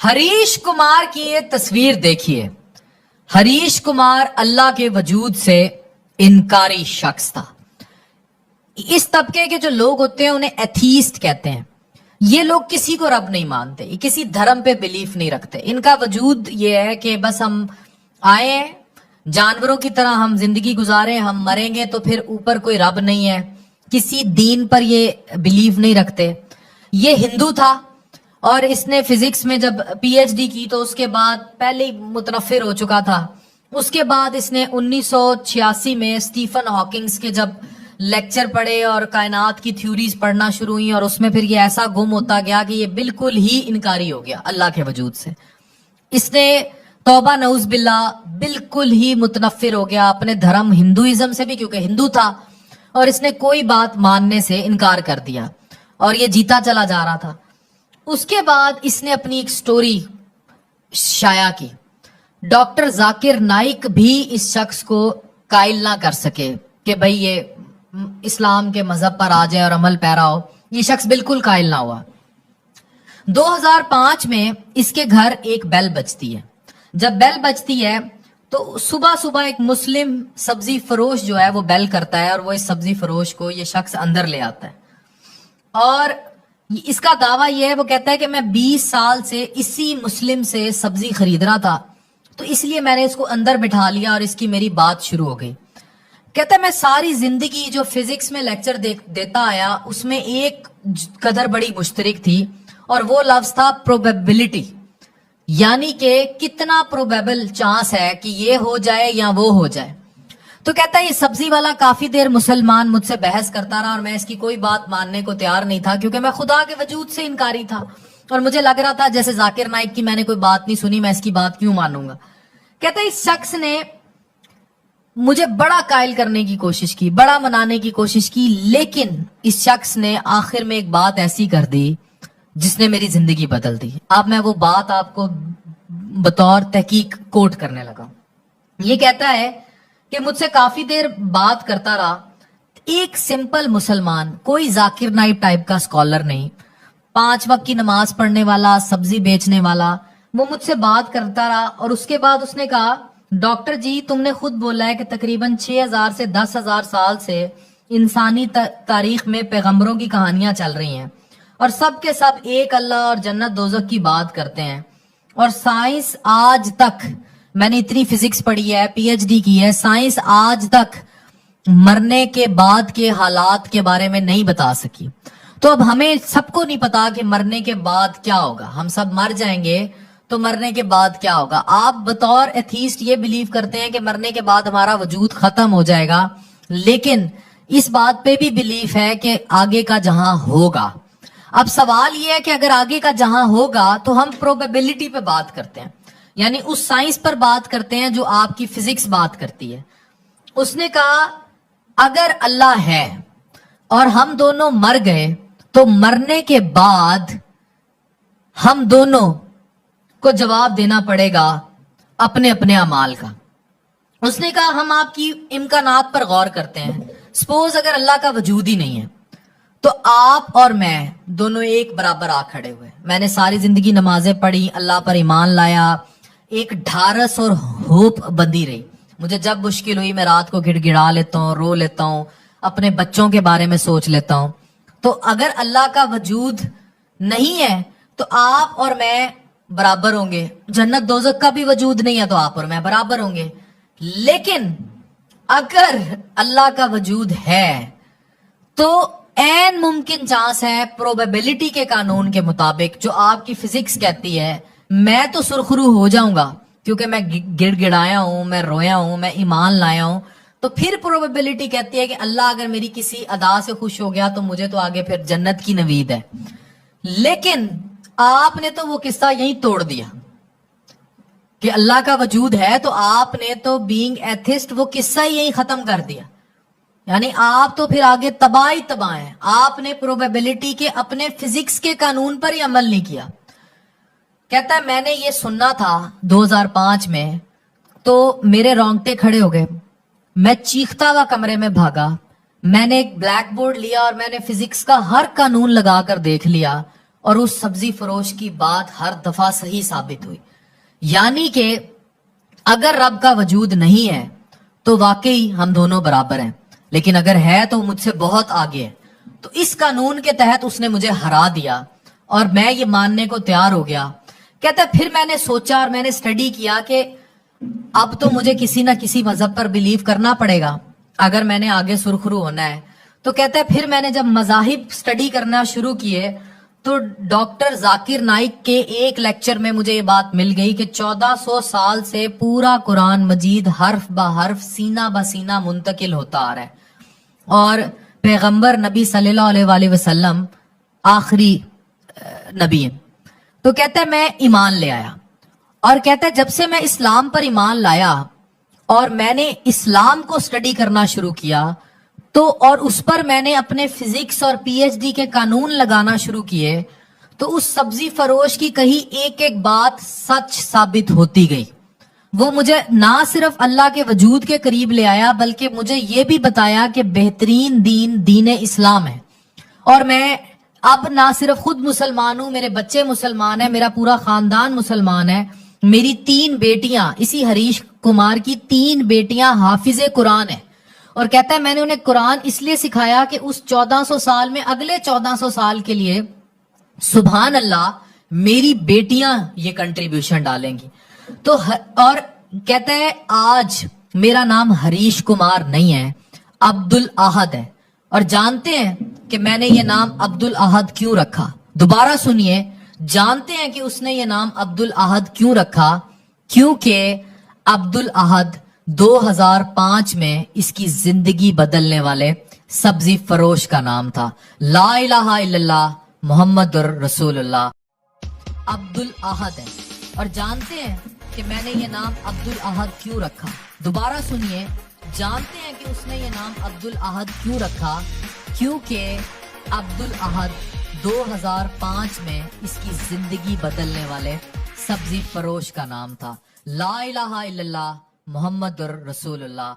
हरीश कुमार की ये तस्वीर देखिए। हरीश कुमार अल्लाह के वजूद से इनकारी शख्स था। इस तबके के जो लोग होते हैं उन्हें एथीस्ट कहते हैं। ये लोग किसी को रब नहीं मानते, ये किसी धर्म पे बिलीफ नहीं रखते। इनका वजूद ये है कि बस हम आए हैं, जानवरों की तरह हम जिंदगी गुजारे, हम मरेंगे तो फिर ऊपर कोई रब नहीं है। किसी दीन पर ये बिलीव नहीं रखते। ये हिंदू था और इसने फिजिक्स में जब पीएचडी की तो उसके बाद पहले ही मुतनफिर हो चुका था। उसके बाद इसने 1986 में स्टीफन हॉकिंग्स के जब लेक्चर पढ़े और कायनात की थ्योरीज पढ़ना शुरू हुई और उसमें फिर ये ऐसा गुम होता गया कि ये बिल्कुल ही इनकारी हो गया अल्लाह के वजूद से। इसने तौबा नऊज बिल्ला बिल्कुल ही मुतनफिर हो गया अपने धर्म हिंदुइज्म से भी, क्योंकि हिंदू था और इसने कोई बात मानने से इनकार कर दिया और ये जीता चला जा रहा था। उसके बाद इसने अपनी एक स्टोरी शाया की। डॉक्टर जाकिर नाइक भी इस शख्स को कायल ना कर सके कि भाई ये इस्लाम के मजहब पर आ जाए और अमल पैरा हो। ये शख्स बिल्कुल कायल ना हुआ। 2005 में इसके घर एक बेल बजती है। जब बेल बजती है तो सुबह सुबह एक मुस्लिम सब्जी फरोश जो है वो बेल करता है और वो इस सब्जी फरोश को ये शख्स अंदर ले आता है और इसका दावा यह है, वो कहता है कि मैं 20 साल से इसी मुस्लिम से सब्जी खरीद रहा था तो इसलिए मैंने इसको अंदर बिठा लिया और इसकी मेरी बात शुरू हो गई। कहता है मैं सारी जिंदगी जो फिजिक्स में लेक्चर देता आया उसमें एक कदर बड़ी मुश्तरक थी और वो लफ्ज था प्रोबेबिलिटी, यानी कि कितना प्रोबेबल चांस है कि ये हो जाए या वो हो जाए। तो कहता है ये सब्जी वाला काफी देर मुसलमान मुझसे बहस करता रहा और मैं इसकी कोई बात मानने को तैयार नहीं था क्योंकि मैं खुदा के वजूद से इनकारी था और मुझे लग रहा था जैसे जाकिर नाइक की मैंने कोई बात नहीं सुनी, मैं इसकी बात क्यों मानूंगा। कहता है इस शख्स ने मुझे बड़ा कायल करने की कोशिश की, बड़ा मनाने की कोशिश की, लेकिन इस शख्स ने आखिर में एक बात ऐसी कर दी जिसने मेरी जिंदगी बदल दी। अब मैं वो बात आपको बतौर तहकीक कोट करने लगा। ये कहता है कि मुझसे काफी देर बात करता रहा, एक सिंपल मुसलमान, कोई जाकिर नाइक टाइप का स्कॉलर नहीं, 5 वक्त की नमाज पढ़ने वाला, सब्जी बेचने वाला, वो मुझसे बात करता रहा और उसके बाद उसने कहा डॉक्टर जी तुमने खुद बोला है कि तकरीबन 6000 से 10,000 साल से इंसानी तारीख में पैगंबरों की कहानियां चल रही हैं और सब के सब एक अल्लाह और जन्नत दोज़ख की बात करते हैं और साइंस आज तक, मैंने इतनी फिजिक्स पढ़ी है, पीएचडी की है, साइंस आज तक मरने के बाद के हालात के बारे में नहीं बता सकी। तो अब हमें सबको नहीं पता कि मरने के बाद क्या होगा। हम सब मर जाएंगे तो मरने के बाद क्या होगा। आप बतौर एथीस्ट ये बिलीव करते हैं कि मरने के बाद हमारा वजूद खत्म हो जाएगा, लेकिन इस बात पे भी बिलीफ है कि आगे का जहां होगा। अब सवाल ये है कि अगर आगे का जहां होगा तो हम प्रोबेबिलिटी पे बात करते हैं, यानी उस साइंस पर बात करते हैं जो आपकी फिजिक्स बात करती है। उसने कहा अगर अल्लाह है और हम दोनों मर गए तो मरने के बाद हम दोनों को जवाब देना पड़ेगा अपने अपने अमाल का। उसने कहा हम आपकी इम्कानात पर गौर करते हैं। सपोज अगर अल्लाह का वजूद ही नहीं है तो आप और मैं दोनों एक बराबर आ खड़े हुए। मैंने सारी जिंदगी नमाजें पढ़ी, अल्लाह पर ईमान लाया, एक ढारस और होप बंधी रही। मुझे जब मुश्किल हुई मैं रात को गिड़गिड़ा लेता हूँ, रो लेता हूँ, अपने बच्चों के बारे में सोच लेता हूँ। तो अगर अल्लाह का वजूद नहीं है तो आप और मैं बराबर होंगे। जन्नत दोज़ख का भी वजूद नहीं है तो आप और मैं बराबर होंगे। लेकिन अगर अल्लाह का वजूद है तो एन मुमकिन चांस है प्रोबेबिलिटी के कानून के मुताबिक जो आपकी फिजिक्स कहती है मैं तो सुरखरू हो जाऊंगा क्योंकि मैं गिड़गिड़ाया हूं, मैं रोया हूं, मैं ईमान लाया हूं। तो फिर प्रोबेबिलिटी कहती है कि अल्लाह अगर मेरी किसी अदा से खुश हो गया तो मुझे तो आगे फिर जन्नत की नवीद है। लेकिन आपने तो वो किस्सा यहीं तोड़ दिया कि अल्लाह का वजूद है, तो आपने तो बीइंग एथिस्ट वो किस्सा ही यहीं खत्म कर दिया। यानी आप तो फिर आगे तबाह ही तबाह हैं। आपने प्रोबेबिलिटी के अपने फिजिक्स के कानून पर ही अमल नहीं किया। कहता है मैंने ये सुनना था 2005 में तो मेरे रोंगटे खड़े हो गए। मैं चीखता हुआ कमरे में भागा, मैंने एक ब्लैक बोर्ड लिया और मैंने फिजिक्स का हर कानून लगाकर देख लिया اور اس سبزی فروش کی بات ہر دفعہ صحیح ثابت ہوئی. یعنی کہ اگر رب کا وجود نہیں ہے تو واقعی ہم دونوں برابر ہیں، لیکن اگر ہے تو مجھ سے بہت آگے ہے. تو اس قانون کے تحت اس نے مجھے ہرا دیا اور میں یہ ماننے کو تیار ہو گیا. کہتا ہے پھر میں نے سوچا اور میں نے اسٹڈی کیا کہ اب تو مجھے کسی نہ کسی مذہب پر بلیو کرنا پڑے گا اگر میں نے آگے سرخرو ہونا ہے. تو کہتا ہے پھر میں نے جب مذاہب اسٹڈی کرنا شروع کیے تو ڈاکٹر ذاکر نائک کے ایک لیکچر میں مجھے یہ بات مل گئی کہ 1400 سال سے پورا قرآن مجید حرف بہ حرف سینہ بہ سینہ منتقل ہوتا آ رہا ہے، اور پیغمبر نبی صلی اللہ علیہ وآلہ وسلم آخری نبی ہیں. تو کہتا ہے میں ایمان لے آیا، اور کہتا ہے جب سے میں اسلام پر ایمان لایا اور میں نے اسلام کو اسٹڈی کرنا شروع کیا تو اور اس پر میں نے اپنے فزکس اور پی ایچ ڈی کے قانون لگانا شروع کیے تو اس سبزی فروش کی کہی ایک ایک بات سچ ثابت ہوتی گئی. وہ مجھے نہ صرف اللہ کے وجود کے قریب لے آیا بلکہ مجھے یہ بھی بتایا کہ بہترین دین اسلام ہے، اور میں اب نہ صرف خود مسلمان ہوں، میرے بچے مسلمان ہیں، میرا پورا خاندان مسلمان ہے. میری 3 بیٹیاں، اسی ہریش کمار کی 3 بیٹیاں حافظ قرآن ہیں، اور کہتا ہے میں نے انہیں قرآن اس لیے سکھایا کہ اس 1400 سال میں اگلے 1400 سال کے لیے سبحان اللہ میری بیٹیاں یہ کنٹریبیوشن ڈالیں گی. تو اور کہتا ہے آج میرا نام ہریش کمار نہیں ہے، عبد الاحد ہے. اور جانتے ہیں کہ میں نے یہ نام عبد الاحد کیوں رکھا؟ دوبارہ سنیے، جانتے ہیں کہ اس نے یہ نام عبد الاحد کیوں رکھا؟ کیونکہ عبد الاحد 2005 میں اس کی زندگی بدلنے والے سبزی فروش کا نام تھا. لا الہ الا اللہ محمد رسول اللہ عبد الاحد ہے. اور جانتے ہیں کہ میں نے یہ نام عبد الاحد کیوں رکھا؟ دوبارہ سنیے، جانتے ہیں کہ اس نے یہ نام عبد الاحد کیوں رکھا؟ کیونکہ عبد الاحد 2005 میں اس کی زندگی بدلنے والے سبزی فروش کا نام تھا. لا الہ الا اللہ محمد رسول اللہ.